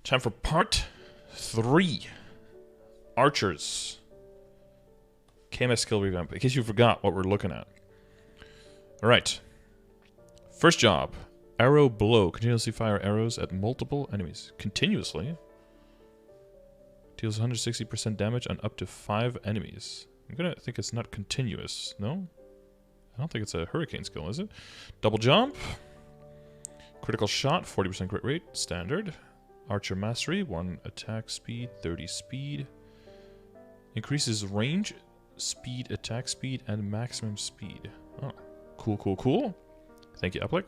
Time for part 3. Archers. KMS skill revamp. In case you forgot what we're looking at. Alright. First job. Arrow blow. Continuously fire arrows at multiple enemies. Continuously. Deals 160% damage on up to 5 enemies. I'm gonna think it's not continuous. No? I don't think it's a hurricane skill, is it? Double jump. Critical shot. 40% crit rate. Standard. Archer mastery. 1 attack speed. 30 speed. Increases range, speed, attack speed, and maximum speed. Oh, cool, cool, cool. Thank you, Epic.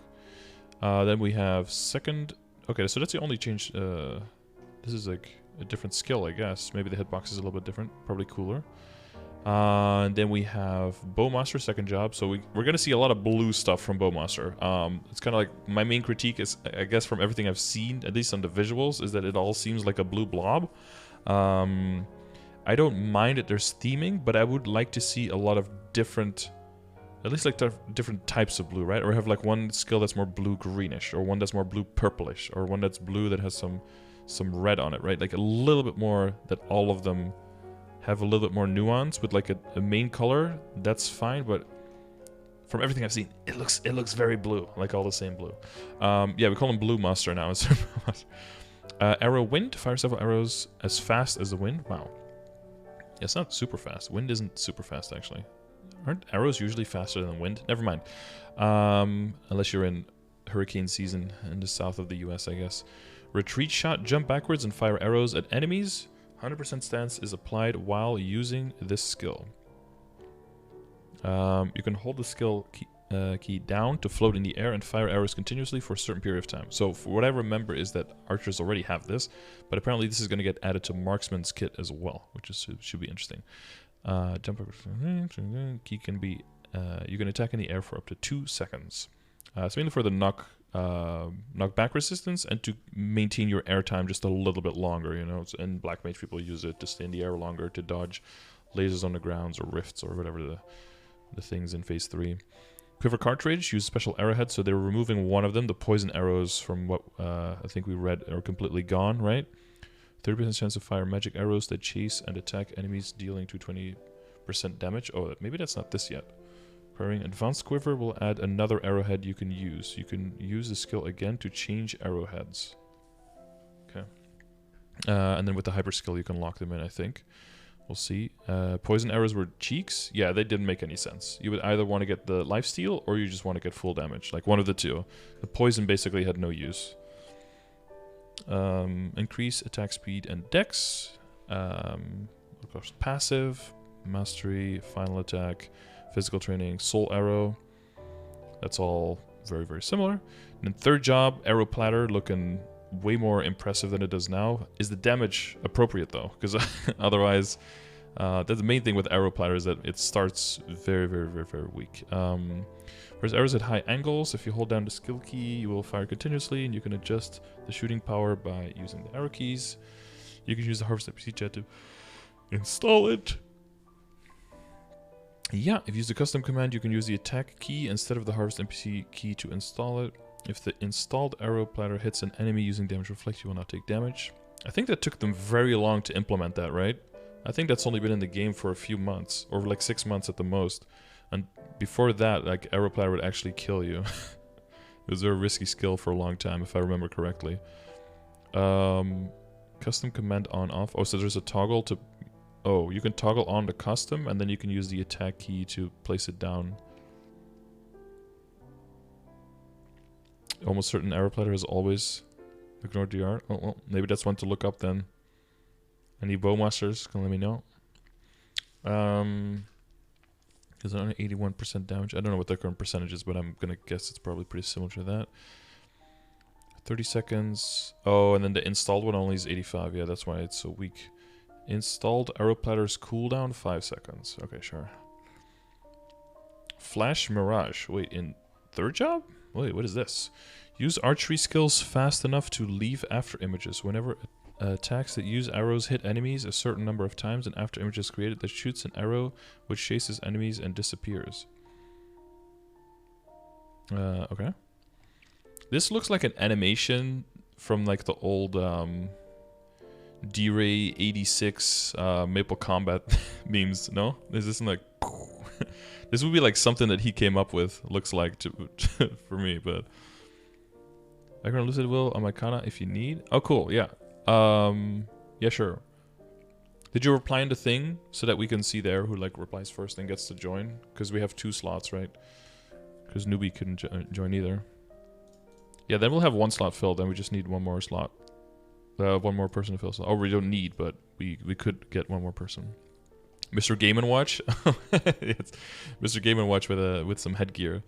Then we have second... Okay, so that's the only change. This is like a different skill, I guess. Maybe the hitbox is a little bit different. Probably cooler. And then we have Bowmaster, second job. So we're going to see a lot of blue stuff from Bowmaster. It's kind of like my main critique is, I guess from everything I've seen, at least on the visuals, is that it all seems like a blue blob. I don't mind that there's theming, but I would like to see a lot of different, at least like different types of blue, right? Or have like one skill that's more blue-greenish, or one that's more blue-purplish, or one that's blue that has some red on it, right? Like a little bit more that all of them have a little bit more nuance with like a main color. That's fine, but from everything I've seen, it looks very blue, like all the same blue. Yeah, we call him Blue Master now. Arrow wind, fire several arrows as fast as the wind. Wow. Yeah, it's not super fast. Wind isn't super fast, actually. Aren't arrows usually faster than wind? Never mind. Unless you're in hurricane season in the south of the US, I guess. Retreat shot, jump backwards and fire arrows at enemies. 100% stance is applied while using this skill. You can hold the skill key down to float in the air and fire arrows continuously for a certain period of time. So for what I remember is that archers already have this, but apparently this is going to get added to Marksman's kit as well, which should be interesting. Jump key can be you can attack in the air for up to 2 seconds. It's mainly for the knockback resistance and to maintain your air time just a little bit longer. You know, and Black Mage people use it to stay in the air longer, to dodge lasers on the grounds or rifts or whatever the things in phase 3. Quiver cartridge, use special arrowheads, so they're removing one of them. The poison arrows from what I think we read are completely gone, right? 30% chance to fire magic arrows that chase and attack enemies, dealing to 20% damage. Oh, maybe that's not this yet. Firing advanced quiver will add another arrowhead you can use. You can use the skill again to change arrowheads. Okay. And then with the hyper skill you can lock them in, I think. We'll see. Poison arrows were cheeks. Yeah, they didn't make any sense. You would either want to get the lifesteal or you just want to get full damage. Like one of the two. The poison basically had no use. Increase attack speed and dex. Of course, passive, mastery, final attack, physical training, soul arrow. That's all very, very similar. And then third job, arrow platter, looking way more impressive than it does now. Is the damage appropriate though? Because otherwise, that's the main thing with arrow platter, is that it starts very, very, very, very weak. Whereas arrows at high angles, if you hold down the skill key, you will fire continuously, and you can adjust the shooting power by using the arrow keys. You can use the Harvest NPC chat to install it. Yeah, if you use the custom command, you can use the attack key instead of the Harvest NPC key to install it. If the installed arrow platter hits an enemy using damage reflect, you will not take damage. I think that took them very long to implement that, right? I think that's only been in the game for a few months, or like 6 months at the most. And before that, like, arrow platter would actually kill you. It was a very risky skill for a long time, if I remember correctly. Custom command on off. Oh, so there's a toggle to... Oh, you can toggle on the custom, and then you can use the attack key to place it down. Almost certain arrow platter has always ignored DR. Oh, well, maybe that's one to look up then. Any bowmasters can let me know. Because only 81% damage. I don't know what their current percentage is, but I'm gonna guess it's probably pretty similar to that. 30 seconds. Oh, and then the installed one only is 85. Yeah, that's why it's so weak. Installed arrow platter's cooldown 5 seconds. Okay, sure. Flash Mirage. Wait, in third job? Wait, what is this? Use archery skills fast enough to leave after images. Whenever attacks that use arrows hit enemies a certain number of times, an after image is created that shoots an arrow which chases enemies and disappears. Okay. This looks like an animation from like the old D-Ray 86 Maple Combat memes. No? Is this like... This would be like something that he came up with, looks like, for me, but... I can Lucid Will on my Kana if you need. Oh, cool, yeah. Yeah, sure. Did you reply in the thing so that we can see there who like replies first and gets to join? Because we have 2 slots, right? Because newbie couldn't join either. Yeah, then we'll have 1 slot filled, and we just need 1 more slot. 1 more person to fill slot. Oh, we don't need, but we could get 1 more person. Mr. Game & Watch? It's Mr. Game & Watch with some headgear.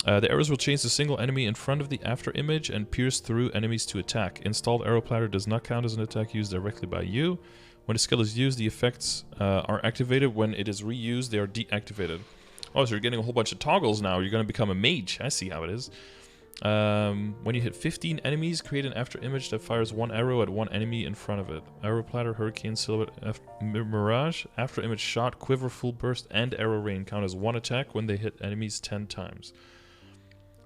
The arrows will change the single enemy in front of the after image and pierce through enemies to attack. Installed arrow platter does not count as an attack used directly by you. When the skill is used, the effects are activated. When it is reused, they are deactivated. Oh, so you're getting a whole bunch of toggles now. You're going to become a mage. I see how it is. When you hit 15 enemies, create an after image that fires 1 arrow at 1 enemy in front of it. Arrow platter, hurricane, silhouette, mirage, after image shot, quiver, full burst, and arrow rain count as 1 attack when they hit enemies 10 times.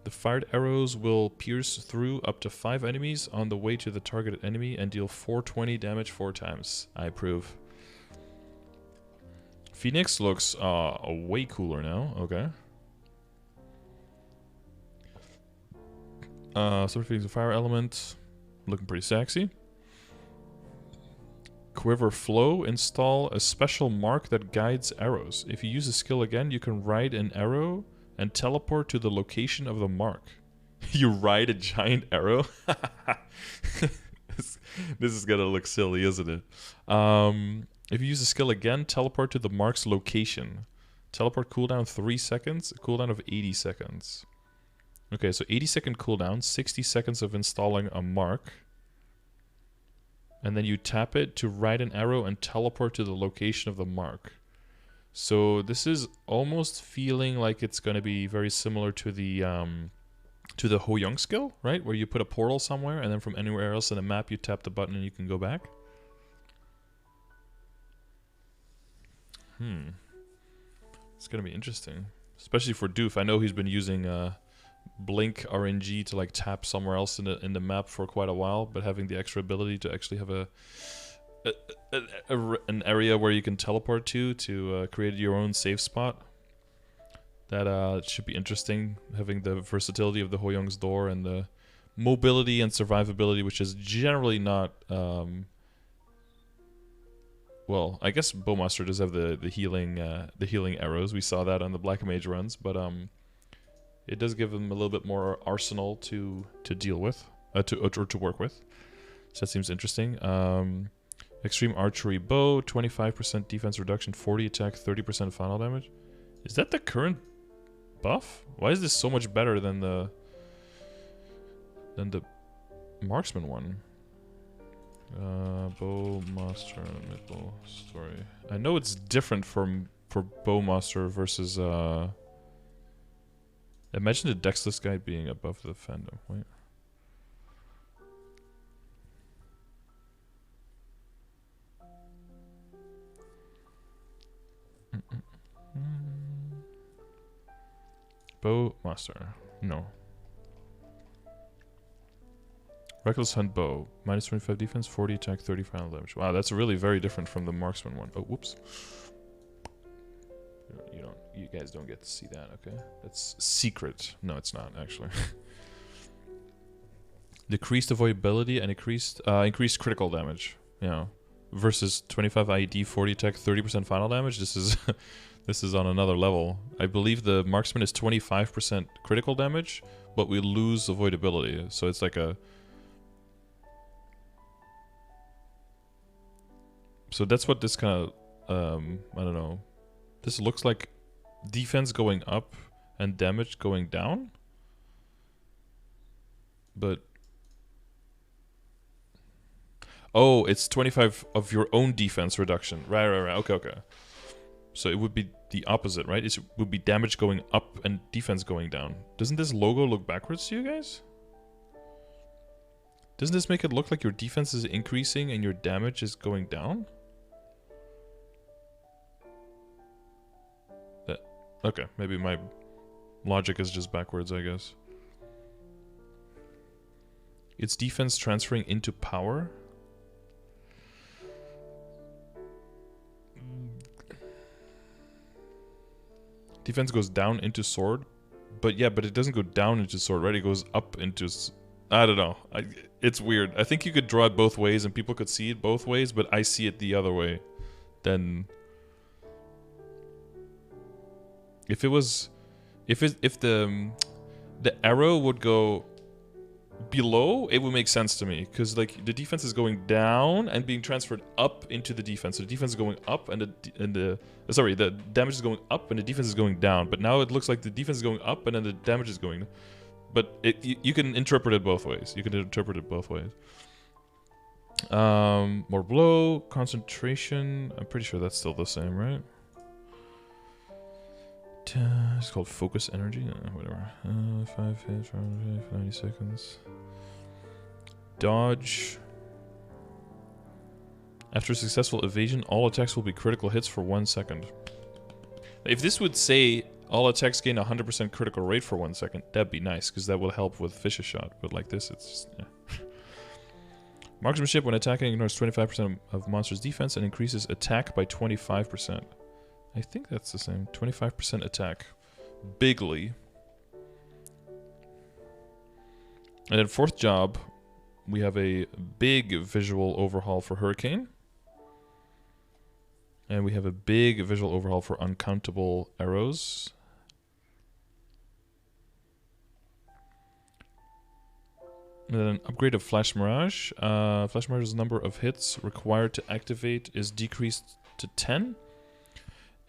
The fired arrows will pierce through up to 5 enemies on the way to the targeted enemy and deal 420 damage 4 times. I approve. Phoenix looks way cooler now. Okay. Sort of Phoenix a fire element. Looking pretty sexy. Quiver Flow. Install a special mark that guides arrows. If you use a skill again, you can ride an arrow and teleport to the location of the mark. You ride a giant arrow? This is gonna look silly, isn't it? If you use a skill again, teleport to the mark's location. Teleport cooldown 3 seconds, cooldown of 80 seconds. Okay, so 80-second cooldown, 60 seconds of installing a mark. And then you tap it to ride an arrow and teleport to the location of the mark. So this is almost feeling like it's going to be very similar to the Ho Young skill, right? Where you put a portal somewhere and then from anywhere else in the map you tap the button and you can go back. It's going to be interesting. Especially for Doof. I know he's been using Blink RNG to like tap somewhere else in the map for quite a while, but having the extra ability to actually have an area where you can teleport to create your own safe spot. That should be interesting, having the versatility of the Ho Young's door and the mobility and survivability, which is generally not... well, I guess Bowmaster does have the healing arrows. We saw that on the Black Mage runs, but it does give them a little bit more arsenal to deal with, or to work with. So that seems interesting. Extreme Archery Bow, 25% defense reduction, 40 attack, 30% final damage. Is that the current buff? Why is this so much better than the Marksman one? Bowmaster, MapleStory. I know it's different for Bowmaster versus imagine the Dexless guy being above the fandom. Wait. Bowmaster. No. Reckless Hunt Bow. Minus 25 defense, 40 attack, 30 final damage. Wow, that's really very different from the Marksman one. Oh, whoops. You guys don't get to see that, okay? That's secret. No, it's not, actually. Decreased avoidability and increased critical damage. You know, versus 25 IED, 40 attack, 30% final damage. This is this is on another level. I believe the Marksman is 25% critical damage, but we lose avoidability. So it's like a... So that's what this kind of... I don't know. This looks like defense going up and damage going down. But... Oh, it's 25 of your own defense reduction. Right. Okay. So it would be the opposite, right? It would be damage going up and defense going down. Doesn't this logo look backwards to you guys? Doesn't this make it look like your defense is increasing and your damage is going down? Okay, maybe my logic is just backwards, I guess. It's defense transferring into power. Defense goes down into sword. But yeah, but it doesn't go down into sword, right? It goes up into... I don't know. It's weird. I think you could draw it both ways and people could see it both ways, but I see it the other way. Then... If it was... If the arrow would go below, it would make sense to me. Because like the defense is going down and being transferred up into the defense. So the defense is going up and the damage is going up and the defense is going down. But now it looks like the defense is going up and then the damage is going... But you can interpret it both ways. More blow, concentration. I'm pretty sure that's still the same, right? It's called focus energy. Whatever. 5 hits, 90 seconds. Dodge. After successful evasion, all attacks will be critical hits for 1 second. If this would say all attacks gain 100% critical rate for 1 second, that'd be nice, because that will help with Fish's shot. But like this, it's just, yeah. Marksmanship, when attacking, ignores 25% of monster's defense and increases attack by 25%. I think that's the same. 25% attack. Bigly. And then fourth job, we have a big visual overhaul for Hurricane. And we have a big visual overhaul for Uncountable Arrows. And then an upgrade of Flash Mirage. Flash Mirage's number of hits required to activate is decreased to 10.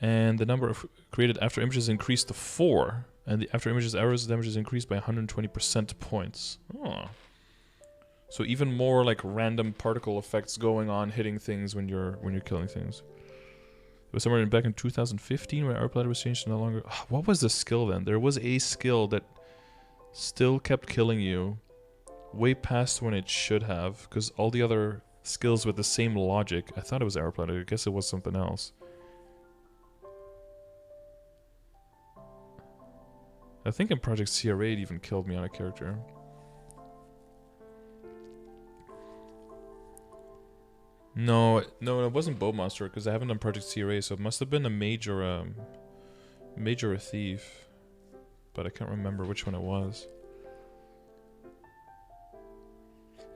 And the number of created after images increased to 4. And the after images arrows damage is increased by 120% points. Oh. So even more like random particle effects going on, hitting things when you're killing things. It was somewhere back in 2015 when our platter was changed to no longer... What was the skill then? There was a skill that still kept killing you way past when it should have, because all the other skills with the same logic... I thought it was Arrow Platter, I guess it was something else. I think in Project CRA it even killed me on a character. No, it wasn't Bowmaster, because I haven't done Project CRA, so it must have been a mage or a thief. But I can't remember which one it was.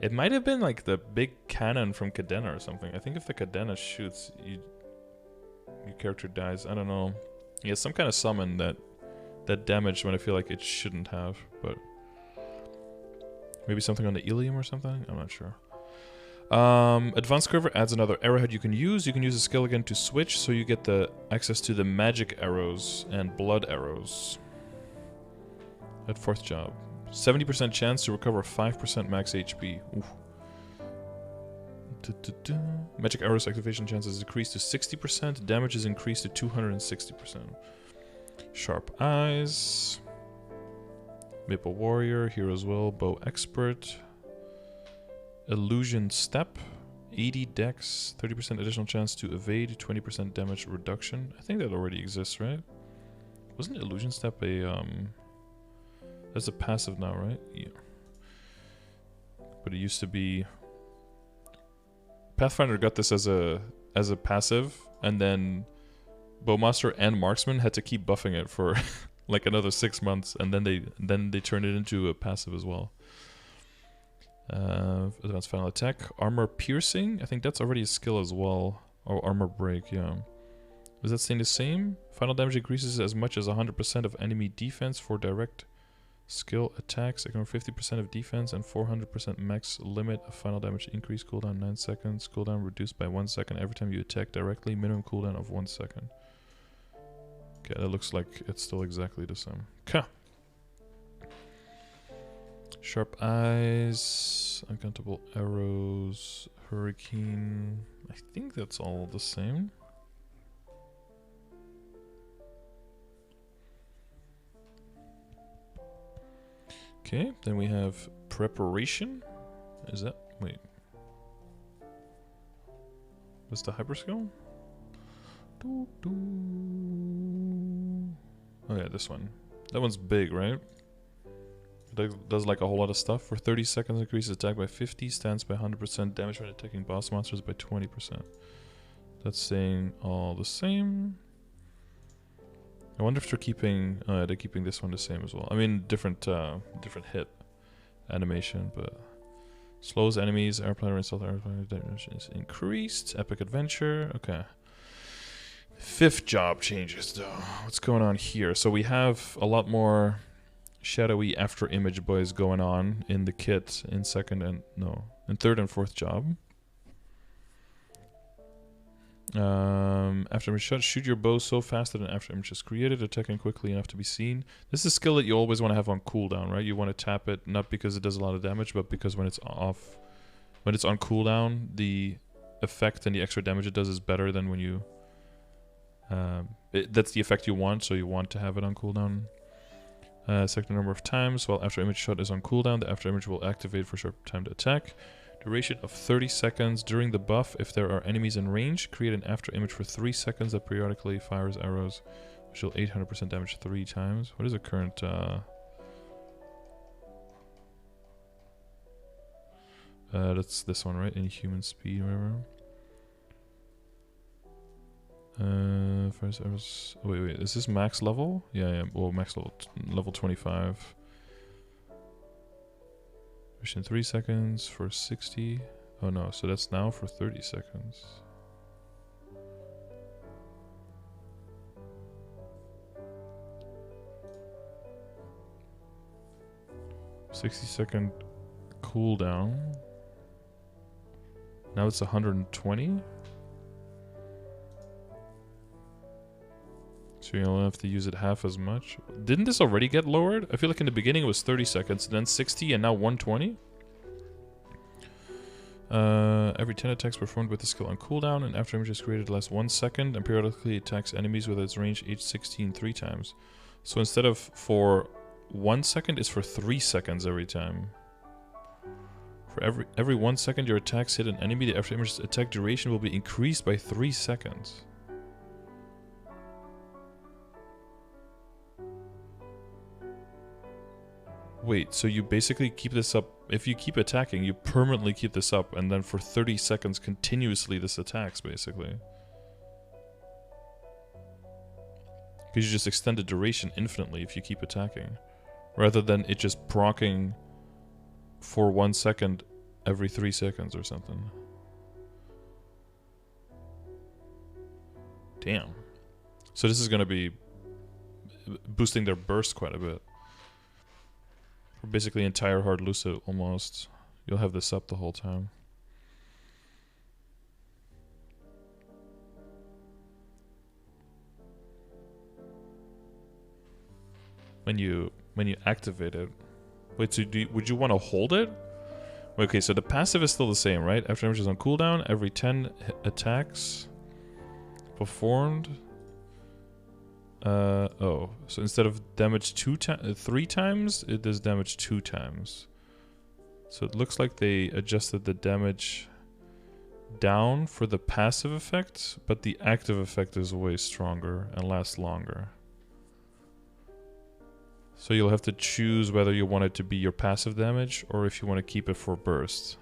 It might have been like the big cannon from Cadena or something. I think if the Cadena shoots, your character dies. I don't know. Yeah, some kind of summon that damaged when I feel like it shouldn't have, but maybe something on the Ilium or something? I'm not sure. Advanced Curver adds another arrowhead you can use. You can use a skill again to switch, so you get the access to the magic arrows and blood arrows. At fourth job. 70% chance to recover 5% max HP. Oof. Magic arrows activation chances decreased to 60%. Damage is increased to 260%. Sharp Eyes. Maple Warrior. Hero's Will. Bow Expert. Illusion Step. 80 dex. 30% additional chance to evade. 20% damage reduction. I think that already exists, right? Wasn't Illusion Step a... That's a passive now, right? Yeah. But it used to be... Pathfinder got this as a passive, and then Bowmaster and Marksman had to keep buffing it for like another 6 months, and then they turned it into a passive as well. Advanced Final Attack. Armor Piercing. I think that's already a skill as well. Or Armor Break, yeah. Is that staying the same? Final damage increases as much as 100% of enemy defense for direct skill attacks. Ignore 50% of defense and 400% max limit of final damage increase. Cooldown 9 seconds. Cooldown reduced by 1 second every time you attack directly. Minimum cooldown of 1 second. Okay, that looks like it's still exactly the same. Okay. Sharp Eyes. Uncountable Arrows. Hurricane. I think that's all the same. Okay, then we have Preparation. Is that... wait. What's the hyper skill? Oh yeah, this one. That one's big, right? It does like a whole lot of stuff. For 30 seconds, increases attack by 50, stance by 100%, damage when attacking boss monsters by 20%. That's saying all the same. I wonder if they're keeping this one the same as well. I mean, different hit animation, but slows enemies, airplane and stealth airplane damage is increased. Epic adventure. Okay. 5th job changes though. What's going on here? So we have a lot more shadowy after image boys going on in the kit in 3rd and 4th job. After image shot, shoot your bow so fast that an after image is created, attacking quickly enough to be seen. This is a skill that you always want to have on cooldown, right? You want to tap it not because it does a lot of damage, but because when it's on cooldown, the effect and the extra damage it does is better than when you that's the effect you want, so you want to have it on cooldown. Select the number of times while after image shot is on cooldown, the after image will activate for a short time to attack. Duration of 30 seconds during the buff. If there are enemies in range, create an after image for 3 seconds that periodically fires arrows which deal 800% damage 3 times. What is the current that's this one, right? Inhuman speed or whatever. Fires arrows. Oh, wait, is this max level? Yeah. Well, max level 25. In 3 seconds for 60. Oh no, so that's now for 30 seconds. $60-second cooldown. Now it's 120. So you only have to use it half as much. Didn't this already get lowered? I feel like in the beginning it was 30 seconds, then 60, and now 120. Every 10 attacks performed with the skill on cooldown, and after image is created lasts 1 second, and periodically attacks enemies with its range H16 3 times. So instead of for 1 second, it's for 3 seconds every time. For every 1 second your attacks hit an enemy, the after image's attack duration will be increased by 3 seconds. Wait, so you basically keep this up. If you keep attacking, you permanently keep this up, and then for 30 seconds continuously this attacks, basically. Because you just extend the duration infinitely if you keep attacking. Rather than it just proccing for 1 second every 3 seconds or something. Damn. So this is going to be boosting their burst quite a bit. For basically entire hard lucid almost. You'll have this up the whole time. When you activate it. Wait, so would you want to hold it? Okay, so the passive is still the same, right? After image is on cooldown, every 10 attacks performed. Oh, so instead of damage 3 times, it does damage 2 times. So it looks like they adjusted the damage down for the passive effect, but the active effect is way stronger and lasts longer. So you'll have to choose whether you want it to be your passive damage or if you want to keep it for burst.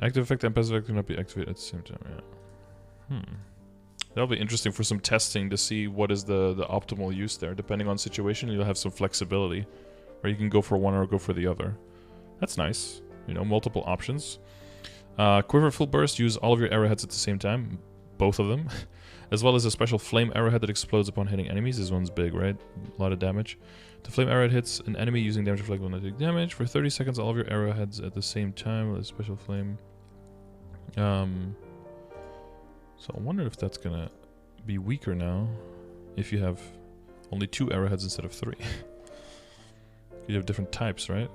Active effect and passive effect cannot be activated at the same time, yeah. That'll be interesting for some testing to see what is the optimal use there. Depending on situation, you'll have some flexibility. Or you can go for one or go for the other. That's nice. You know, multiple options. Quiver full burst, use all of your arrowheads at the same time. Both of them. As well as a special flame arrowhead that explodes upon hitting enemies. This one's big, right? A lot of damage. The flame arrowhead hits an enemy using damage reflect will not take damage. For 30 seconds, all of your arrowheads at the same time with a special flame. So I wonder if that's gonna be weaker now. If you have only 2 arrowheads instead of 3. You have different types, right?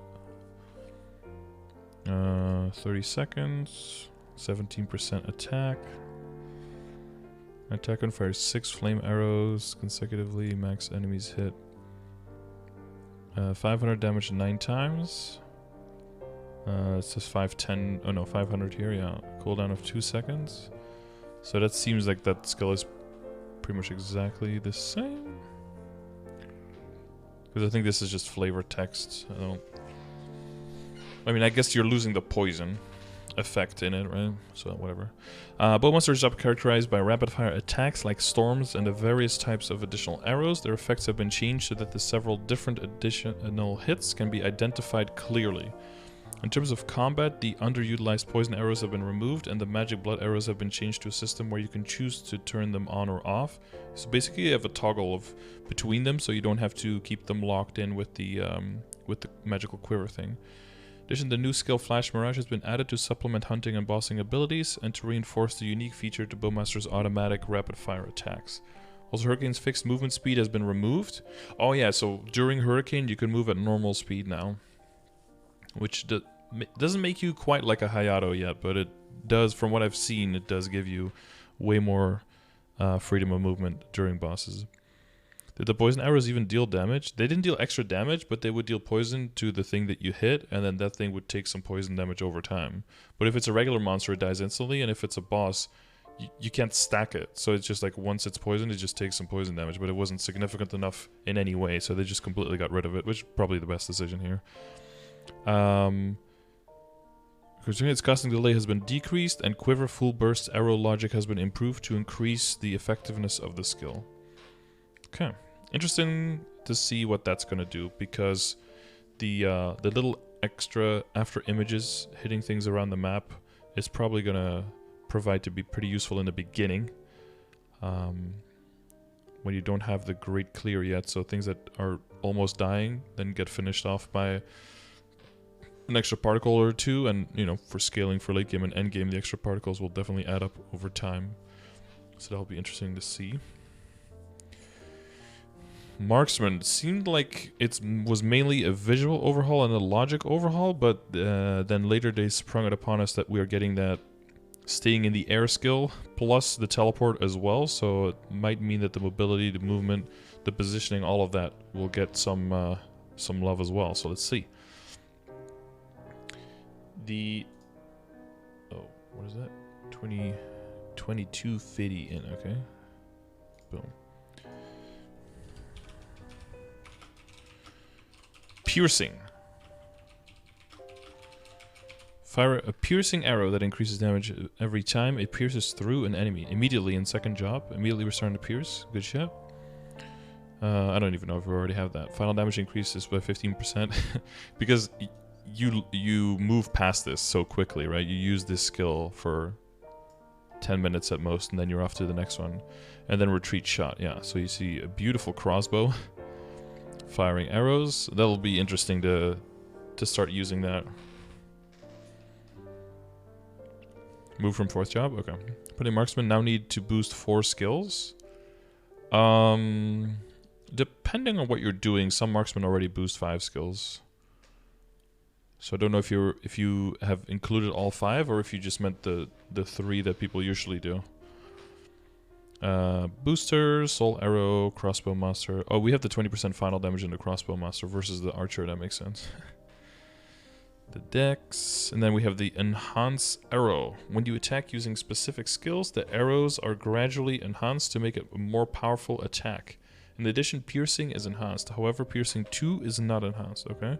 30 seconds. 17% attack. Attack and fires 6 flame arrows consecutively. Max enemies hit 500 damage 9 times. It says 510. Oh no, 500 here. Yeah, cooldown of 2 seconds. So that seems like that skill is pretty much exactly the same. Because I think this is just flavor text. I mean, I guess you're losing the poison effect in it, right? So whatever. Bowmasters are characterized by rapid fire attacks like storms and the various types of additional arrows. Their effects have been changed so that the several different additional hits can be identified clearly. In terms of combat, the underutilized poison arrows have been removed and the magic blood arrows have been changed to a system where you can choose to turn them on or off. So basically you have a toggle of between them, so you don't have to keep them locked in with the magical quiver thing. In addition, the new skill Flash Mirage has been added to supplement hunting and bossing abilities and to reinforce the unique feature to Bowmaster's automatic rapid fire attacks. Also, Hurricane's fixed movement speed has been removed. Oh yeah, so during Hurricane you can move at normal speed now. Which doesn't make you quite like a Hayato yet, but it does, from what I've seen, it does give you way more freedom of movement during bosses. Did the poison arrows even deal damage? They didn't deal extra damage, but they would deal poison to the thing that you hit, and then that thing would take some poison damage over time. But if it's a regular monster, it dies instantly, and if it's a boss, you can't stack it. So it's just like once it's poisoned, it just takes some poison damage, but it wasn't significant enough in any way, so they just completely got rid of it, which is probably the best decision here. Considering its casting delay has been decreased and quiver full burst arrow logic has been improved to increase the effectiveness of the skill. Okay, interesting to see what that's gonna do, because the little extra after images hitting things around the map is probably gonna provide to be pretty useful in the beginning, when you don't have the great clear yet. So things that are almost dying then get finished off by an extra particle or two, and you know, for scaling for late game and end game, the extra particles will definitely add up over time. So that'll be interesting to see. Marksman seemed like it was mainly a visual overhaul and a logic overhaul, but then later they sprung it upon us that we are getting that staying in the air skill plus the teleport as well. So it might mean that the mobility, the movement, the positioning, all of that will get some love as well. So let's see. What is that? 2250 in, okay. Boom. Piercing. Fire a piercing arrow that increases damage every time it pierces through an enemy. Immediately in second job. Immediately we're starting to pierce. Good shot. I don't even know if we already have that. Final damage increases by 15%. Because you move past this so quickly, right? You use this skill for 10 minutes at most, and then you're off to the next one. And then retreat shot, yeah. So you see a beautiful crossbow firing arrows. That'll be interesting to start using that. Move from fourth job, okay. Putting Marksman now need to boost 4 skills. Depending on what you're doing, some Marksmen already boost 5 skills. So I don't know if you have included all 5 or if you just meant the 3 that people usually do. Booster, Soul Arrow, Crossbowmaster. Oh, we have the 20% final damage in the Crossbowmaster versus the Archer. That makes sense. The Dex, and then we have the Enhance Arrow. When you attack using specific skills, the arrows are gradually enhanced to make it a more powerful attack. In addition, Piercing is enhanced. However, Piercing 2 is not enhanced. Okay.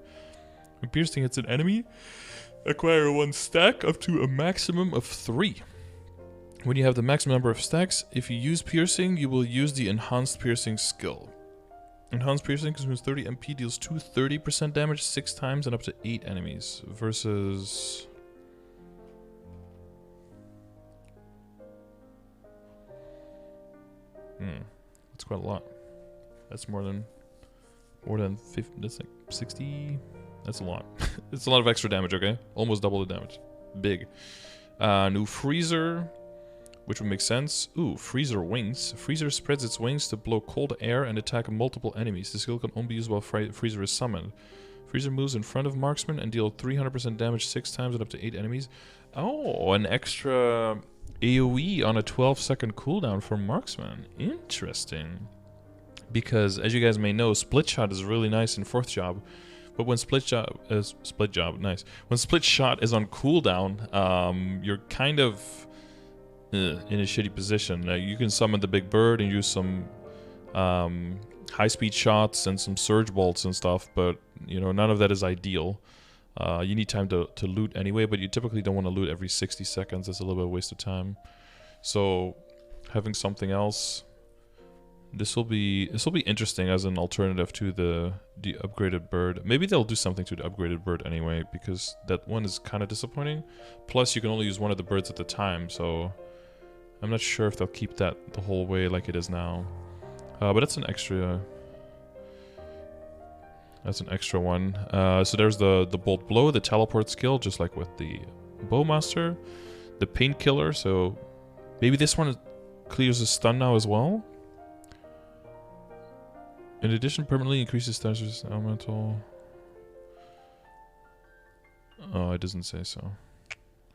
When piercing hits an enemy, acquire 1 stack up to a maximum of 3. When you have the maximum number of stacks, if you use piercing, you will use the enhanced piercing skill. Enhanced piercing consumes 30 MP, deals 30% damage 6 times and up to 8 enemies. Versus... that's quite a lot. That's more than 50, that's like 60... That's a lot. It's a lot of extra damage, okay? Almost double the damage. Big. New Freezer, which would make sense. Ooh, Freezer Wings. Freezer spreads its wings to blow cold air and attack multiple enemies. The skill can only be used while Freezer is summoned. Freezer moves in front of Marksman and deal 300% damage 6 times and up to 8 enemies. Oh, an extra AoE on a 12-second cooldown for Marksman. Interesting. Because, as you guys may know, Split Shot is really nice in 4th job. But when nice. When split shot is on cooldown, you're kind of in a shitty position. You can summon the big bird and use some high-speed shots and some surge bolts and stuff, but you know, none of that is ideal. You need time to loot anyway, but you typically don't want to loot every 60 seconds. That's a little bit of a waste of time. So having something else, this will be interesting as an alternative to the upgraded bird. Maybe they'll do something to the upgraded bird anyway, because that one is kind of disappointing. Plus, you can only use one of the birds at a time, so I'm not sure if they'll keep that the whole way like it is now. But that's an extra. That's an extra one. So there's the bolt blow, the teleport skill, just like with the Bowmaster, the painkiller. So maybe this one clears the stun now as well. In addition, permanently increases status elemental. Oh, it doesn't say so.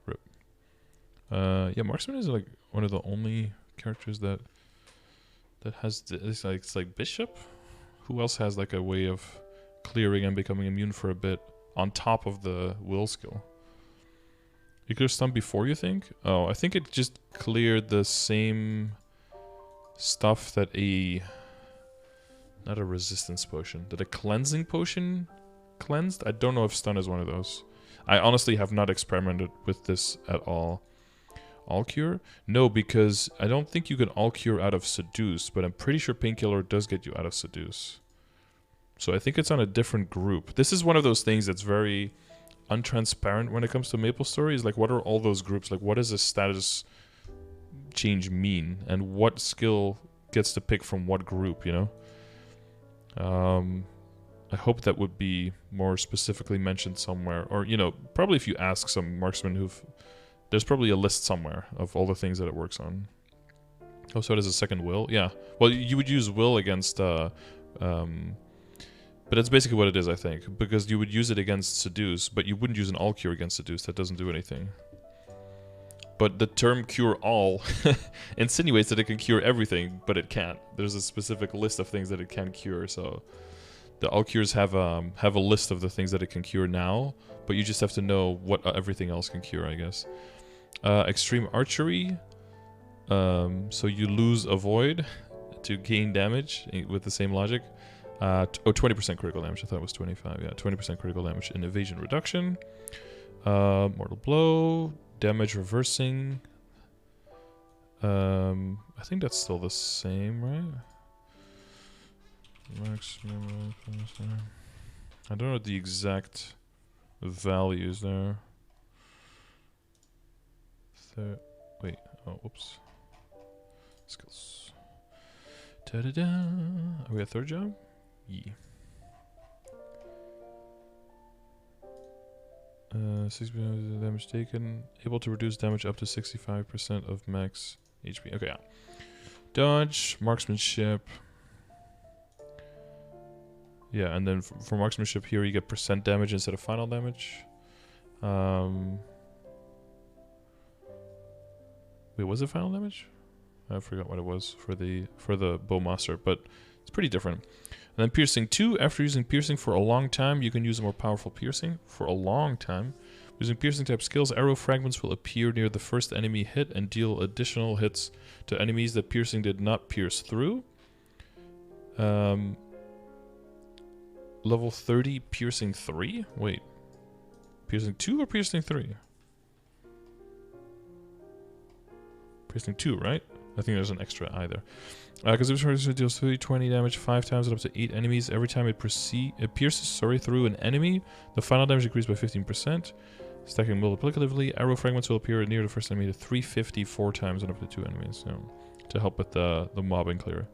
Rip. Yeah, Marksman is like one of the only characters that has this. Like, it's like Bishop. Who else has like a way of clearing and becoming immune for a bit on top of the will skill? You could have stunned before, you think? Oh, I think it just cleared the same stuff that a... Not a resistance potion. Did a cleansing potion cleansed? I don't know if stun is one of those. I honestly have not experimented with this at all. All cure? No, because I don't think you can all cure out of seduce, but I'm pretty sure painkiller does get you out of seduce. So I think it's on a different group. This is one of those things that's very untransparent when it comes to MapleStory. Is like, what are all those groups? Like, what does a status change mean? And what skill gets to pick from what group, you know? I hope that would be more specifically mentioned somewhere. Or, you know, probably if you ask some marksmen there's probably a list somewhere of all the things that it works on. Oh, so it has a second will? Yeah. Well, you would use will against, but that's basically what it is, I think. Because you would use it against seduce, but you wouldn't use an all cure against seduce. That doesn't do anything. But the term cure all insinuates that it can cure everything, but it can't. There's a specific list of things that it can cure, so the all cures have a list of the things that it can cure now, but you just have to know what everything else can cure, I guess. Extreme archery, so you lose avoid to gain damage with the same logic. 20% critical damage. I thought it was 25. Yeah, 20% critical damage and evasion reduction. Mortal blow. Damage reversing. I think that's still the same, right? Maximum. I don't know the exact values there. Wait. Oh, whoops. Skills. Ta-da-da. Are we at third job? Yeah. 60% damage taken. Able to reduce damage up to 65% of max HP. Okay, yeah. Dodge, marksmanship. Yeah, and then for marksmanship here, you get percent damage instead of final damage. Wait, was it final damage? I forgot what it was for the Bowmaster, but it's pretty different. And then piercing 2, after using piercing for a long time, you can use a more powerful piercing for a long time. Using piercing type skills, arrow fragments will appear near the first enemy hit and deal additional hits to enemies that piercing did not pierce through. Level 30 piercing 3? Wait. Piercing 2 or piercing 3? Piercing 2, right? I think there's an extra either. Because it deals 20 damage 5 times and up to 8 enemies. Every time it pierces through an enemy, the final damage increased by 15%. Stacking multiplicatively, arrow fragments will appear near the first enemy to 350 4 times and up to 2 enemies. To help with the mobbing clear.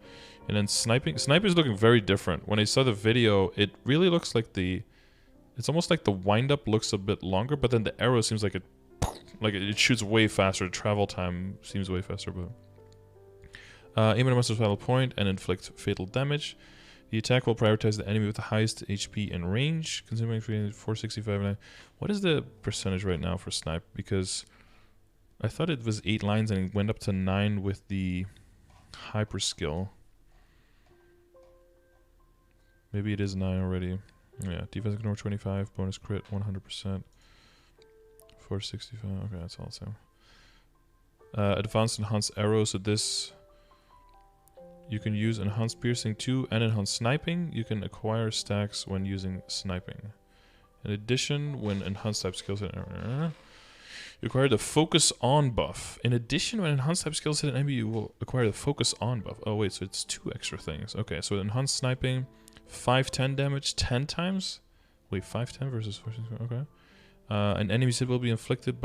And then sniping. Sniping is looking very different. When I saw the video, it really looks like it's almost like the wind-up looks a bit longer, but then the arrow seems like it shoots way faster. The travel time seems way faster, but... aim at a monster's vital point and inflict fatal damage. The attack will prioritize the enemy with the highest HP and range, consuming 465. What is the percentage right now for snipe? Because I thought it was 8 lines and it went up to 9 with the hyper skill. Maybe it is 9 already. Yeah, defense ignore 25, bonus crit 100%, 465. Okay, that's all the same. Advanced enhanced arrow. So this, you can use enhanced piercing 2 and enhanced sniping. You can acquire stacks when using sniping. In addition, when enhanced type skills hit, you acquire the focus on buff. In addition, when enhanced type skills hit an enemy, you will acquire the focus on buff. Oh wait, so it's 2 extra things. Okay, so enhanced sniping, 510 damage 10 times. Wait, 510 versus 460. Okay. An enemy's hit will be inflicted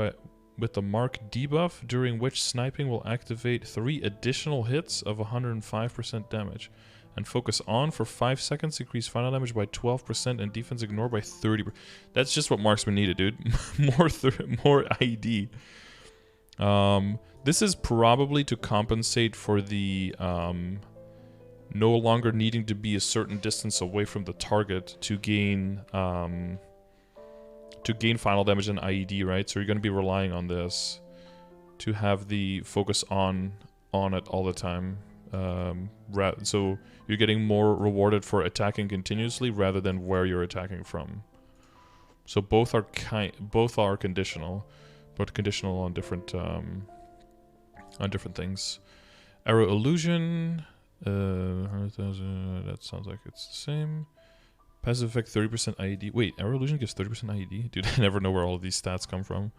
with the mark debuff, during which sniping will activate 3 additional hits of 105% damage. And focus on for 5 seconds, increase final damage by 12% and defense ignore by 30%. That's just what Marksman needed, dude. more IED. This is probably to compensate for the no longer needing to be a certain distance away from the target to gain final damage and IED, right? So you're going to be relying on this to have the focus on it all the time. So you're getting more rewarded for attacking continuously rather than where you're attacking from. So both are conditional, but conditional on different things. Arrow illusion, 100,000. That sounds like it's the same. Passive effect 30% IED. Wait, arrow illusion gives 30% IED? Dude, I never know where all of these stats come from.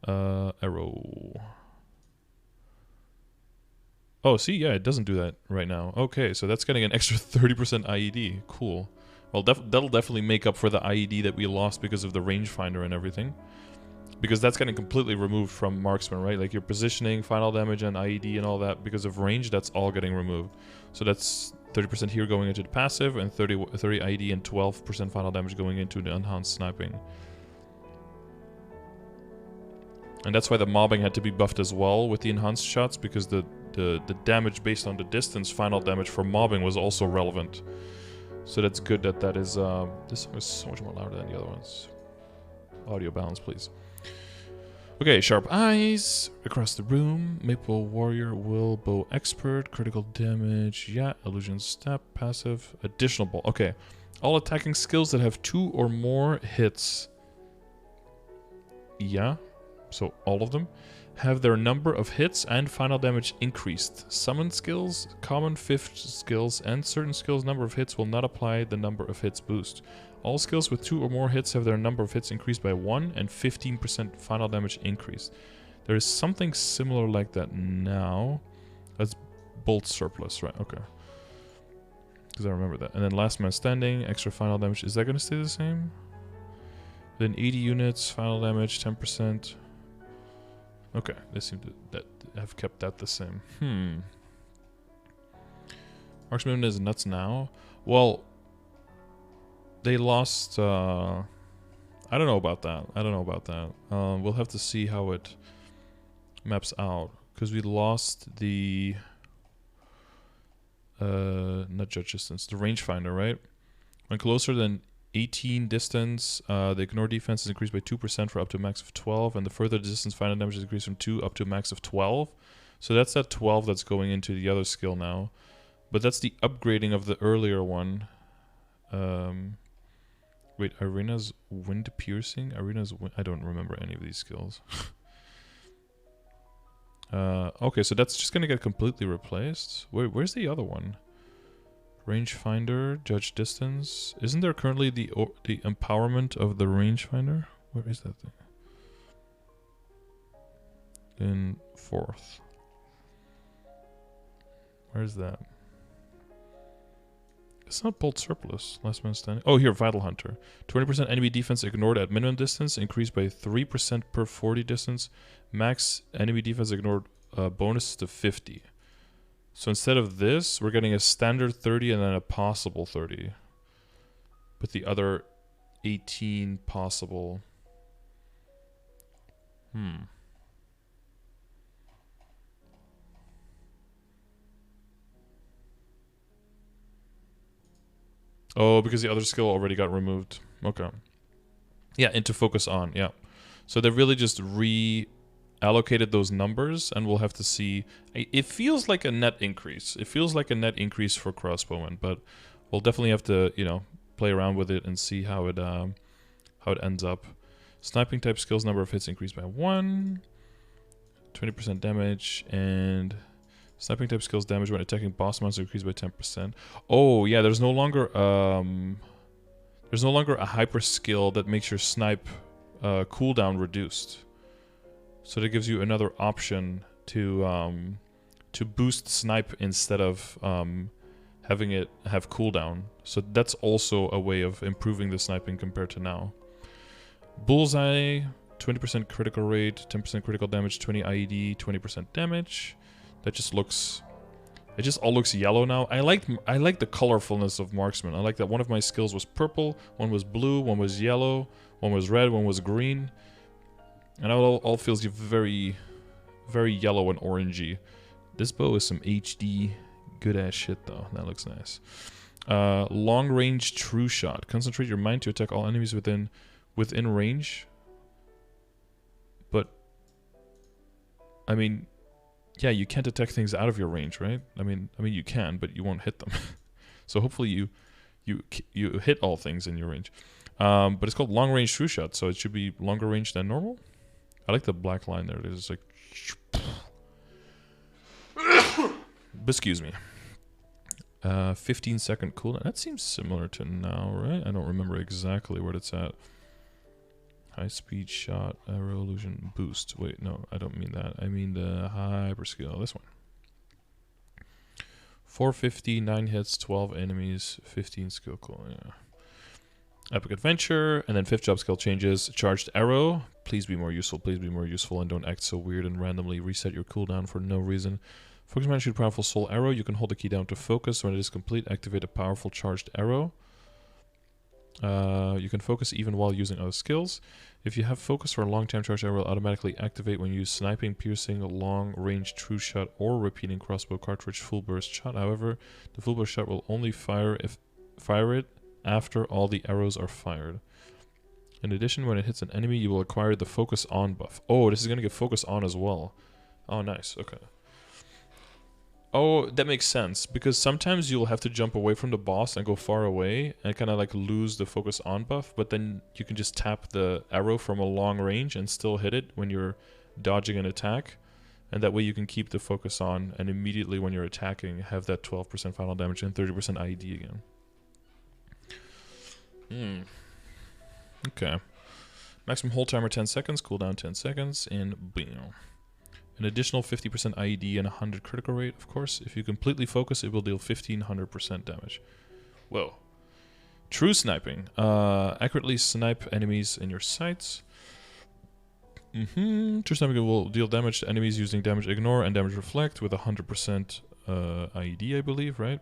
Arrow. Oh, see, yeah, it doesn't do that right now. Okay, so that's getting an extra 30% IED. Cool. Well, that'll definitely make up for the IED that we lost because of the rangefinder and everything. Because that's getting completely removed from Marksman, right? Like your positioning, final damage, and IED and all that, because of range, that's all getting removed. So that's 30% here going into the passive, and 30 IED and 12% final damage going into the enhanced sniping. And that's why the mobbing had to be buffed as well with the enhanced shots, because the damage based on the distance, final damage for mobbing, was also relevant. So that's good that is... this song is so much more louder than the other ones. Audio balance, please. Okay, sharp eyes across the room. Maple warrior, will, bow expert, critical damage, yeah, illusion step, passive, additional ball. Okay, all attacking skills that have 2 or more hits, yeah, so all of them, have their number of hits and final damage increased. Summon skills, common 5th skills, and certain skills' number of hits will not apply the number of hits boost. All skills with 2 or more hits have their number of hits increased by 1 and 15% final damage increased. There is something similar like that now. That's Bolt Surplus, right? Okay. Because I remember that. And then Last Man Standing, extra final damage. Is that going to stay the same? Then 80 units, final damage, 10%. Okay, they seem to have kept that the same. Marksman is nuts now. Well... They lost, I don't know about that. We'll have to see how it maps out. Because we lost the, not judge distance, the rangefinder, right? When closer than 18 distance, the ignore defense is increased by 2% for up to a max of 12. And the further distance, final damage is increased from 2 up to a max of 12. So that's that 12 that's going into the other skill now. But that's the upgrading of the earlier one. Wait, Arena's Wind Piercing? I don't remember any of these skills. Okay, so that's just gonna get completely replaced. Where's the other one? Rangefinder, Judge Distance. Isn't there currently the empowerment of the rangefinder? Where is that thing? In 4th. Where's that? It's not Bolt Surplus. Last Man Standing. Oh, here, Vital Hunter. 20% enemy defense ignored at minimum distance, increased by 3% per 40 distance. Max enemy defense ignored bonus to 50. So instead of this, we're getting a standard 30 and then a possible 30. With the other 18 possible. Oh, because the other skill already got removed. Okay. Yeah, into focus on, yeah. So they really just reallocated those numbers, and we'll have to see. It feels like a net increase. It feels like a net increase for crossbowmen, but we'll definitely have to, play around with it and see how it ends up. Sniping type skills, number of hits increased by 1, 20% damage, and sniping type skills damage when attacking boss monsters increased by 10%. Oh yeah, there's no longer a hyper skill that makes your snipe cooldown reduced. So that gives you another option to boost snipe instead of having it have cooldown. So that's also a way of improving the sniping compared to now. Bullseye, 20% critical rate, 10% critical damage, 20 IED, 20% damage. That just looks... It just all looks yellow now. I like the colorfulness of Marksman. I like that one of my skills was purple, one was blue, one was yellow, one was red, one was green. And it all feels very, very yellow and orangey. This bow is some HD good ass shit though. That looks nice. Long range true shot. Concentrate your mind to attack all enemies within range. But I mean, yeah, you can't attack things out of your range, right? I mean you can, but you won't hit them. So hopefully you hit all things in your range. But it's called long range true shot, so it should be longer range than normal. I like the black line there. It's like, excuse me. 15-second cooldown. That seems similar to now, right? I don't remember exactly what it's at. High speed shot, arrow illusion boost. Wait, no, I don't mean that. I mean the hyper skill. This one. 450, 9 hits, 12 enemies, 15 skill cooldown. Yeah. Epic adventure, and then 5th job skill changes. Charged arrow. Please be more useful. Please be more useful, and don't act so weird and randomly reset your cooldown for no reason. Focus man shoot powerful soul arrow. You can hold the key down to focus. When it is complete, activate a powerful charged arrow. You can focus even while using other skills. If you have focus for a long time, charged arrow will automatically activate when you use sniping, piercing, long range true shot, or repeating crossbow cartridge full burst shot. However, the full burst shot will only fire it after all the arrows are fired. In addition, when it hits an enemy, you will acquire the focus on buff. Oh, this is gonna get focus on as well. Oh, nice. Okay. Oh, that makes sense, because sometimes you'll have to jump away from the boss and go far away and kind of like lose the focus on buff, but then you can just tap the arrow from a long range and still hit it when you're dodging an attack, and that way you can keep the focus on, and immediately when you're attacking have that 12% final damage and 30% IED again. Okay. Maximum hold timer 10 seconds, cooldown 10 seconds, and bam. An additional 50% IED and 100 critical rate, of course. If you completely focus, it will deal 1500% damage. Whoa. True sniping. Accurately snipe enemies in your sights. True sniping will deal damage to enemies using damage ignore and damage reflect with 100% IED, I believe, right?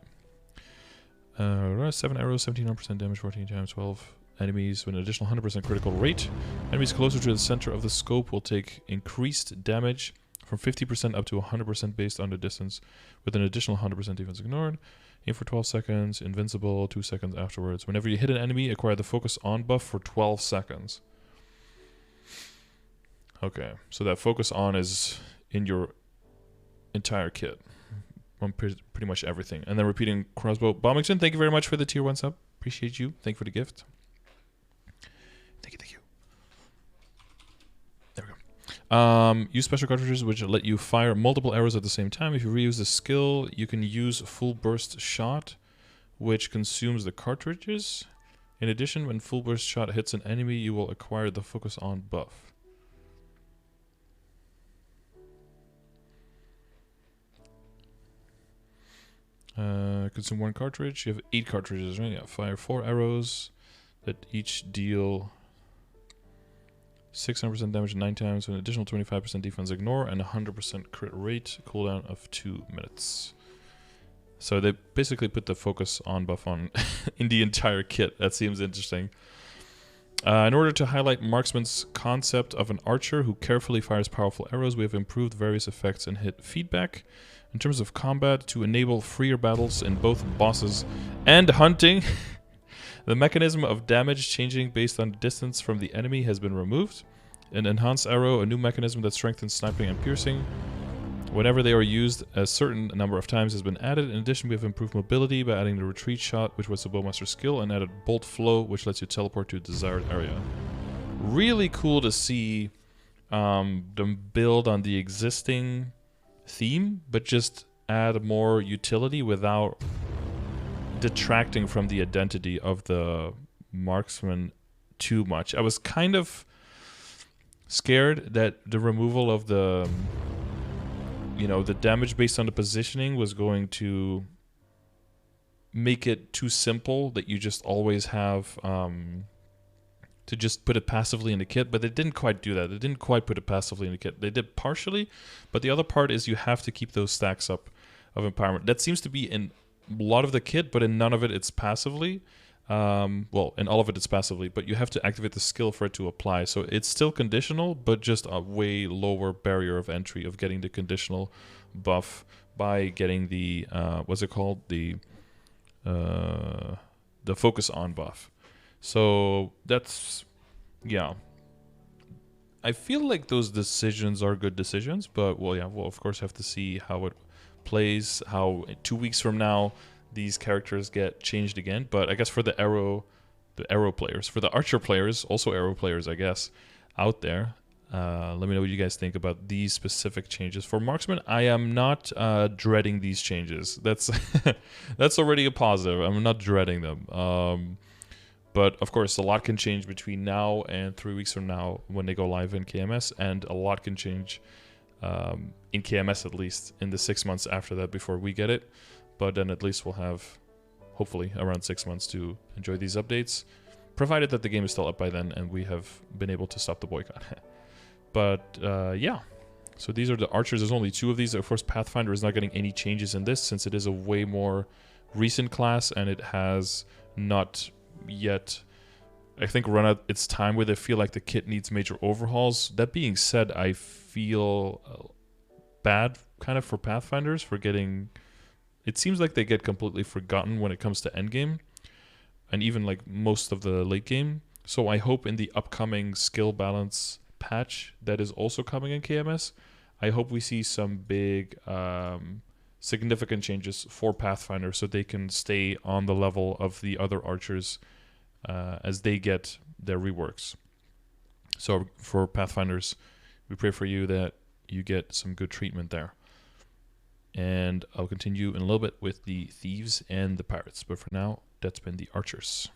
7 arrows, 1700% damage, 14 times 12 enemies with an additional 100% critical rate. Enemies closer to the center of the scope will take increased damage from 50% up to 100% based on the distance, with an additional 100% defense ignored. Aim for 12 seconds, invincible 2 seconds afterwards. Whenever you hit an enemy, acquire the focus on buff for 12 seconds. Okay, so that focus on is in your entire kit. On pretty much everything. And then repeating crossbow. Bombington, thank you very much for the tier 1 sub. Appreciate you. Thank you for the gift. Thank you. There we go. Use special cartridges which let you fire multiple arrows at the same time. If you reuse the skill, you can use full burst shot, which consumes the cartridges. In addition, when full burst shot hits an enemy, you will acquire the focus on buff. Consume 1 cartridge. You have 8 cartridges, right? Yeah. Fire 4 arrows that each deal 600% damage 9 times with an additional 25% defense ignore and 100% crit rate. Cooldown of 2 minutes. So they basically put the focus on buff on in the entire kit. That seems interesting. In order to highlight Marksman's concept of an archer who carefully fires powerful arrows, we have improved various effects and hit feedback. In terms of combat, to enable freer battles in both bosses and hunting, the mechanism of damage changing based on distance from the enemy has been removed. An enhanced arrow, a new mechanism that strengthens sniping and piercing. Whenever they are used, a certain number of times has been added. In addition, we have improved mobility by adding the retreat shot, which was the Bowmaster skill, and added bolt flow, which lets you teleport to a desired area. Really cool to see them build on the existing theme, but just add more utility without detracting from the identity of the Marksman too much. I was kind of scared that the removal of the the damage based on the positioning was going to make it too simple that you just always have to just put it passively in the kit, but they didn't quite do that. They didn't quite put it passively in the kit. They did partially, but the other part is you have to keep those stacks up of empowerment. That seems to be in a lot of the kit, but in none of it it's passively. Well, in all of it it's passively, but you have to activate the skill for it to apply. So it's still conditional, but just a way lower barrier of entry of getting the conditional buff by getting the, what's it called? The focus on buff. So that's, yeah. I feel like those decisions are good decisions, but well, yeah, we'll of course have to see how it plays, how 2 weeks from now these characters get changed again. But I guess for the arrow players, for the archer players, also arrow players, I guess, out there, let me know what you guys think about these specific changes. For Marksman, I am not dreading these changes. That's that's already a positive. I'm not dreading them. But of course, a lot can change between now and 3 weeks from now when they go live in KMS, and a lot can change in KMS at least in the 6 months after that before we get it. But then at least we'll have, hopefully, around 6 months to enjoy these updates, provided that the game is still up by then and we have been able to stop the boycott. But yeah, so these are the archers. There's only 2 of these. Of course, Pathfinder is not getting any changes in this since it is a way more recent class and it has not yet, I think, run out its time where they feel like the kit needs major overhauls. That being said, I feel bad kind of for Pathfinders for getting... It seems like they get completely forgotten when it comes to endgame, and even like most of the late game. So I hope in the upcoming skill balance patch that is also coming in KMS, I hope we see some big significant changes for Pathfinder so they can stay on the level of the other archers as they get their reworks. So for Pathfinders, we pray for you that you get some good treatment there. And I'll continue in a little bit with the thieves and the pirates. But for now, that's been the archers.